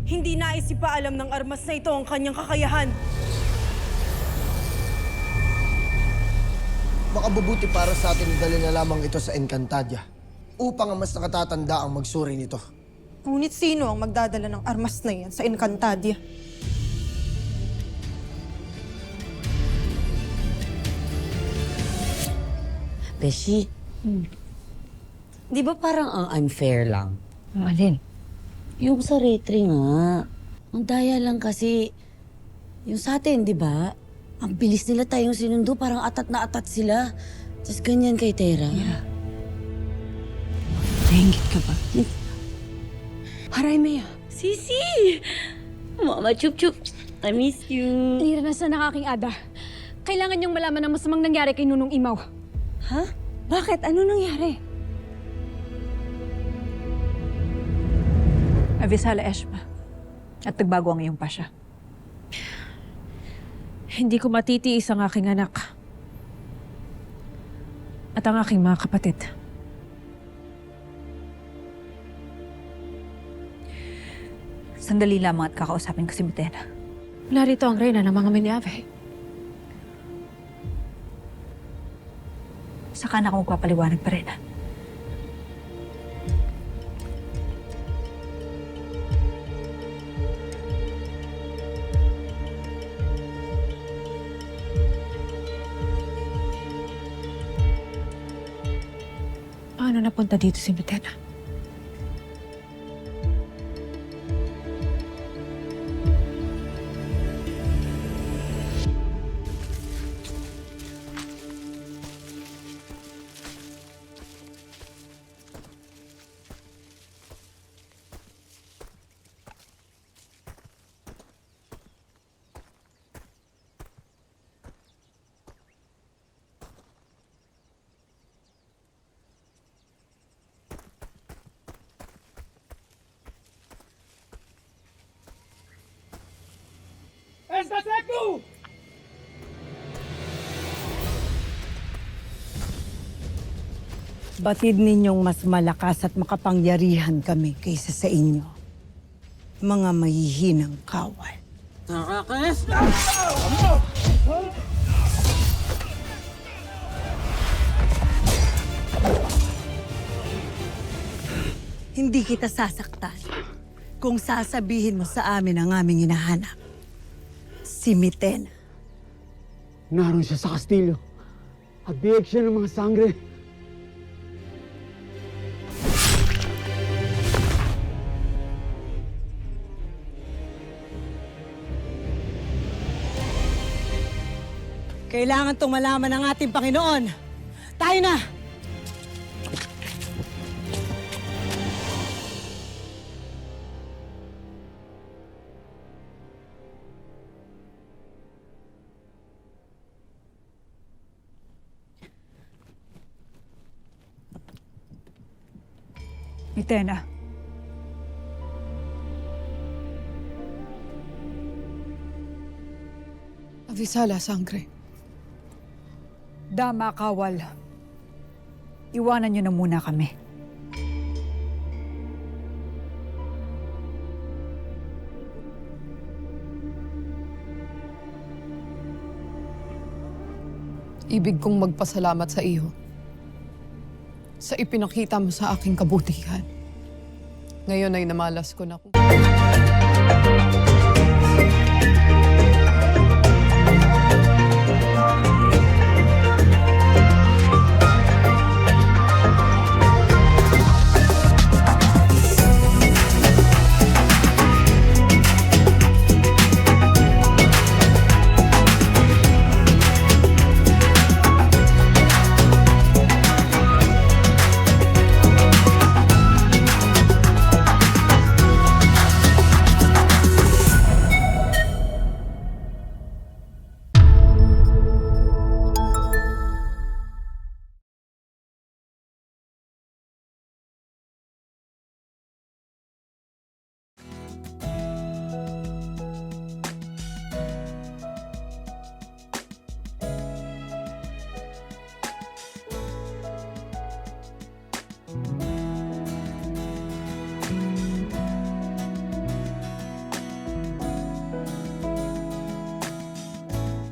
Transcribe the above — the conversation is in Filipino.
Hindi nais ipaalam ng armas na ito ang kanyang kakayahan. Makabubuti para sa atin dali na lamang ito sa Encantadia upang ang mas nakatatanda ang magsuri nito. Ngunit sino ang magdadala ng armas na yan sa Encantadia? Beshi, di ba parang ang unfair lang? Alin? Yung sa retry nga. Ang daya lang kasi. Yung sa atin, di ba? Ang bilis nila tayong sinundo, parang atat na atat sila. Tapos ganyan kay Tera. Yeah. Nainggit ka ba? Haray, Maya. Sisi! Mama, chup-chup. I miss you. Niranasan ng aking ada. Kailangan niyong malaman ang masamang nangyari kay Nunong Imaw. Ha? Bakit? Ano nangyari? Avisala Eshma. At nagbago ang iyong pasya. Hindi ko matitiis ang aking anak. At ang aking mga kapatid. Sandali lamang at kakausapin ko si Mitena. Narito ang reyna ng mga Minyave. Saka na ako magpapaliwanag pa rin. Ano napunta dito si Mitena? Batid ninyong mas malakas at makapangyarihan kami kaysa sa inyo. Mga mahihinang kawal. Nakakais! Hindi kita sasaktan kung sasabihin mo sa amin ang aming hinahanap. Si Mitena. Naroon siya sa kastilyo. At diyak siya ng mga sangre. Kailangan itong malaman ng ating Panginoon. Tayo na! Mitena. Avisala, sangre. Dama, kawal. Iwanan niyo na muna kami. Ibig kong magpasalamat sa iyo sa ipinakita mo sa aking kabutihan. Ngayon ay namalas ko na kung